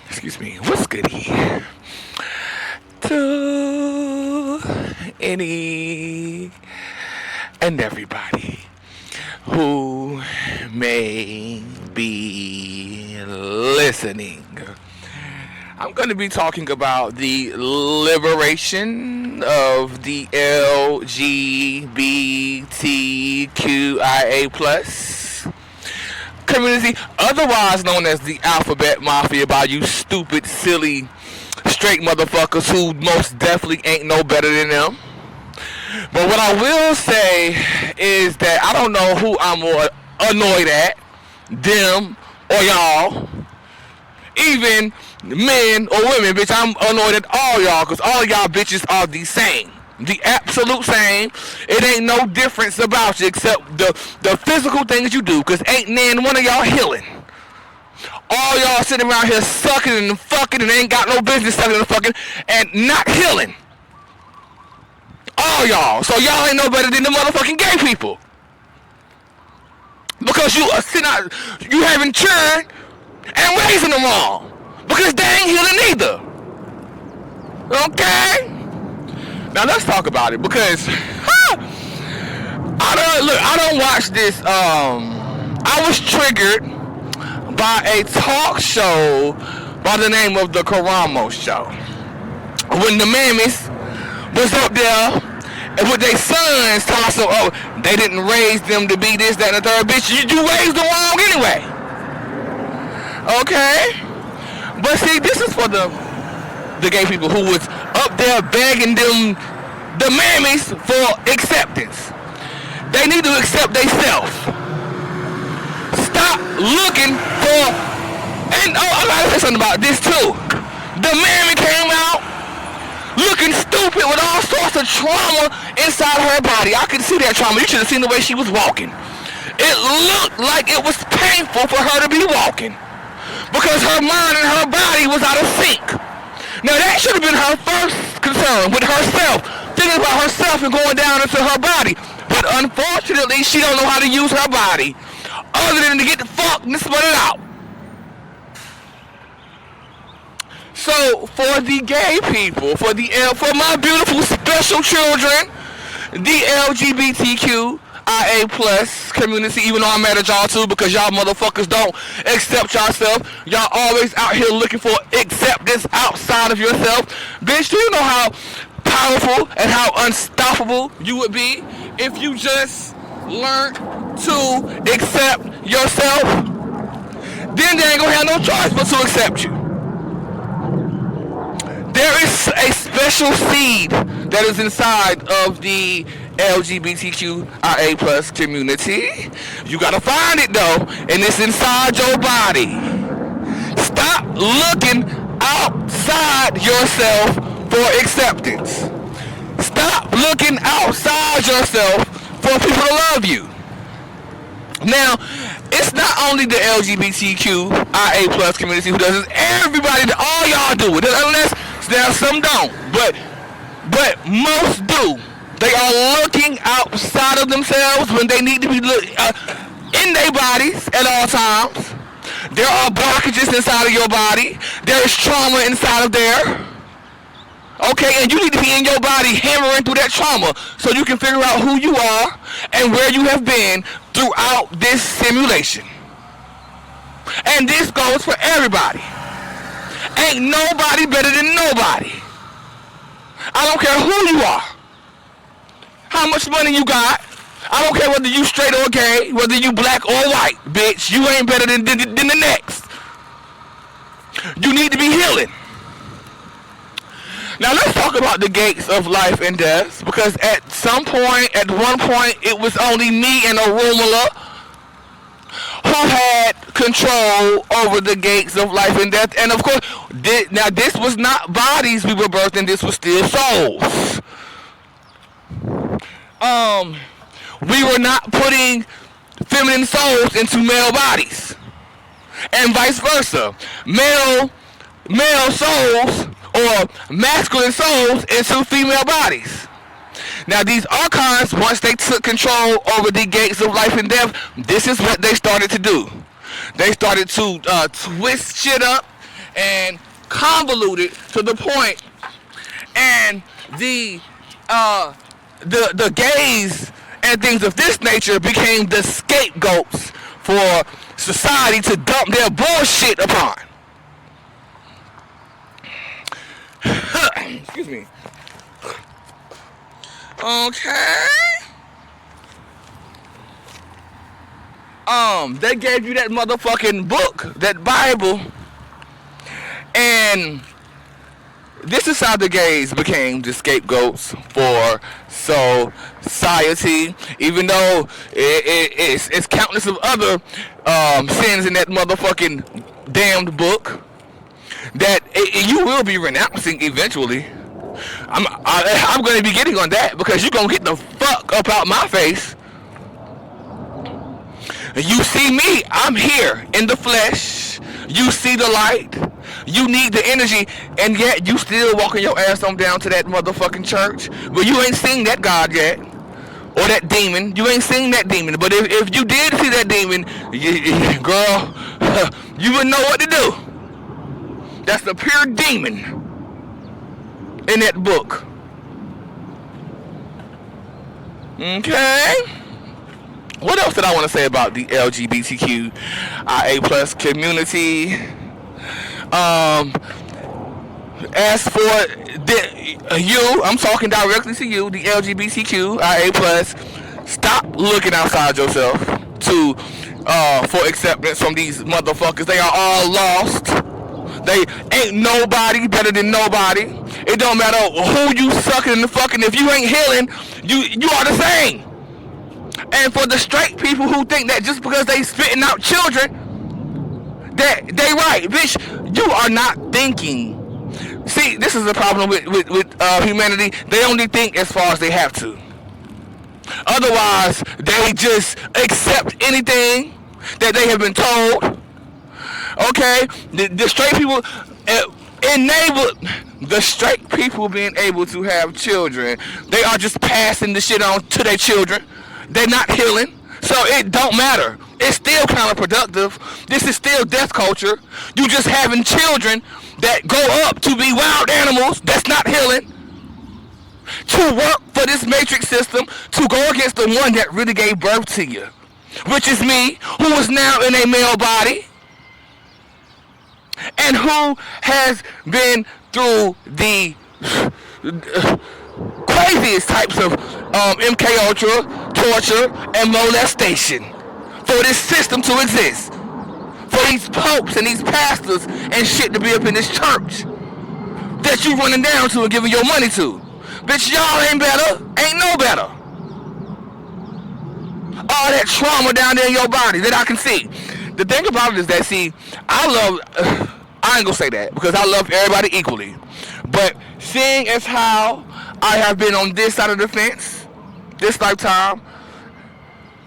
Excuse me, what's goody to any and everybody who may be listening. I'm going to be talking about the liberation of the LGBTQIA plus community, otherwise known as the Alphabet Mafia by you stupid, silly, straight motherfuckers who most definitely ain't no better than them. But what I will say is that I don't know who I'm more annoyed at, them or y'all. Even men or women, bitch, I'm annoyed at all y'all, because all y'all bitches are the same. The absolute same. It ain't no difference about you except the physical things you do, because ain't none one of y'all healing. All y'all sitting around here sucking and fucking and ain't got no business sucking and fucking and not healing. All y'all. So y'all ain't no better than the motherfucking gay people. Because you are sitting out, you having children and raising them wrong. Because they ain't healing either. Okay? Now let's talk about it, because I don't watch this. I was triggered by a talk show by the name of the Karamo Show. When the mammies was up there and with their sons talking so, oh, they didn't raise them to be this, that, and the third. Bitch, you raised them wrong anyway. Okay? But see, this is for the gay people who was up there begging them, the mammies, for acceptance. They need to accept themselves. Stop looking for, and oh, I gotta say something about this too. The mammy came out looking stupid with all sorts of trauma inside her body. I could see that trauma. You should have seen the way she was walking. It looked like it was painful for her to be walking, because her mind and her body was out of sync. Now that should have been her first concern with herself, thinking about herself and going down into her body. But unfortunately, she don't know how to use her body other than to get the fuck and split it out. So for the gay people, for my beautiful special children, the LGBTQIA plus community, even though I'm mad at y'all too, because y'all motherfuckers don't accept yourself. Y'all always out here looking for acceptance outside of yourself. Bitch, do you know how powerful and how unstoppable you would be if you just learned to accept yourself? Then they ain't gonna have no choice but to accept you. There is a special seed that is inside of the LGBTQIA plus community. You gotta find it though, and it's inside your body. Stop looking outside yourself for acceptance. Stop looking outside yourself for people to love you. Now, it's not only the LGBTQIA plus community who does this. Everybody, all y'all do it. Unless now some don't, but most do. They are looking outside of themselves when they need to be in their bodies at all times. There are blockages inside of your body. There is trauma inside of there. Okay, and you need to be in your body hammering through that trauma so you can figure out who you are and where you have been throughout this simulation. And this goes for everybody. Ain't nobody better than nobody. I don't care who you are, how much money you got. I don't care whether you straight or gay, whether you black or white, bitch. You ain't better than the next. You need to be healing. Now let's talk about the gates of life and death, because at one point, it was only me and Arumala who had control over the gates of life and death. And of course, now this was not bodies we were birthed in, this was still souls. We were not putting feminine souls into male bodies, and vice versa. Male souls or masculine souls into female bodies. Now these archons, once they took control over the gates of life and death, this is what they started to do. They started to twist shit up and convoluted to the point, and the gays and things of this nature became the scapegoats for society to dump their bullshit upon. Excuse me. Okay. They gave you that motherfucking book, that Bible, and this is how the gays became the scapegoats for society, even though it's countless of other sins in that motherfucking damned book that you will be renouncing eventually. I'm going to be getting on that because you're going to get the fuck up out my face. You see me, I'm here in the flesh. You see the light. You need the energy, and yet you still walking your ass on down to that motherfucking church. But you ain't seen that God yet, or that demon. You ain't seen that demon. But if you did see that demon, girl, you would know what to do. That's the pure demon in that book. Okay. What else did I want to say about the LGBTQIA plus community? As for you, I'm talking directly to you, the LGBTQIA plus. Stop looking outside yourself for acceptance from these motherfuckers. They are all lost. They ain't nobody better than nobody. It don't matter who you sucking and fucking. If you ain't healing, you are the same. And for the straight people who think that just because they spitting out children, that they right, bitch, you are not thinking. See, this is the problem with humanity. They only think as far as they have to. Otherwise, they just accept anything that they have been told. Okay, the straight people enable the straight people being able to have children. They are just passing the shit on to their children. They're not healing, so it don't matter. It's still counterproductive. This is still death culture. You just having children that go up to be wild animals. That's not healing. To work for this matrix system, to go against the one that really gave birth to you, which is me, who is now in a male body, and who has been through the craziest types of MK Ultra, torture, and molestation for this system to exist. For these popes and these pastors and shit to be up in this church that you running down to and giving your money to. Bitch, y'all ain't better. Ain't no better. All that trauma down there in your body that I can see. The thing about it is that, see, I ain't gonna say that because I love everybody equally. But seeing as how I have been on this side of the fence, this lifetime,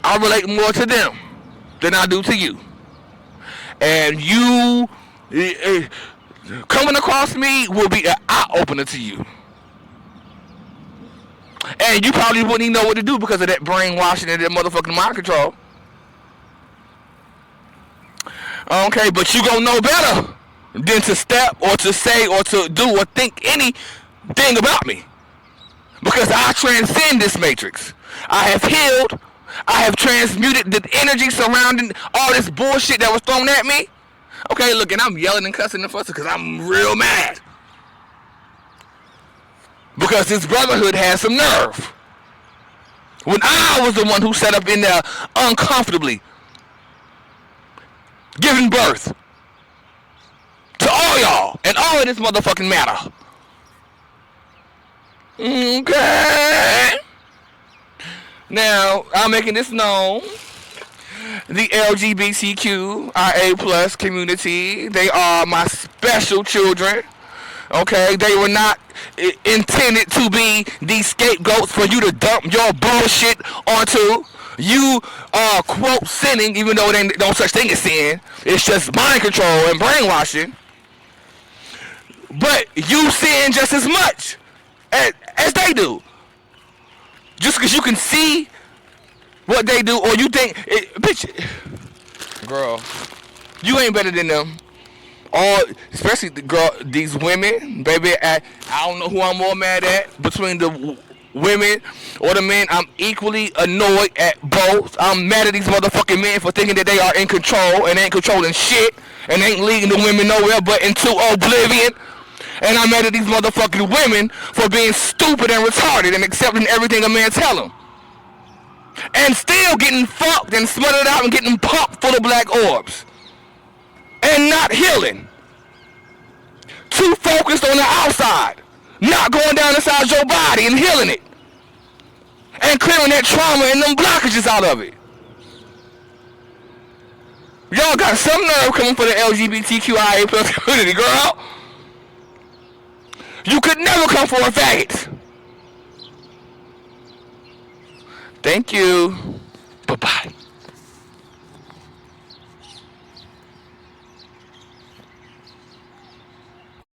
I relate more to them than I do to you. And you coming across me will be an eye-opener to you. And you probably wouldn't even know what to do because of that brainwashing and that motherfucking mind control. Okay, but you gonna know better than to step or to say or to do or think anything about me. Because I transcend this matrix. I have healed. I have transmuted the energy surrounding all this bullshit that was thrown at me. Okay, look, and I'm yelling and cussing and fussing because I'm real mad. Because this brotherhood has some nerve. When I was the one who sat up in there uncomfortably, giving birth to all y'all and all of this motherfucking matter. Okay. Now, I'm making this known. The LGBTQIA plus community, they are my special children. Okay, they were not intended to be these scapegoats for you to dump your bullshit onto. You are, quote, sinning, even though it ain't no such thing as sin. It's just mind control and brainwashing. But you sin just as much as they do. Just because you can see what they do, or you think, bitch, girl, you ain't better than them. all, especially these women, baby. I don't know who I'm more mad at between the women or the men. I'm equally annoyed at both. I'm mad at these motherfucking men for thinking that they are in control and ain't controlling shit and ain't leading the women nowhere but into oblivion. And I'm mad at these motherfucking women for being stupid and retarded and accepting everything a man tell them. And still getting fucked and smothered out and getting pumped full of black orbs. And not healing. Too focused on the outside. Not going down inside your body and healing it. And clearing that trauma and them blockages out of it. Y'all got some nerve coming for the LGBTQIA plus community, girl. You could never come for a faggot. Thank you. Bye-bye.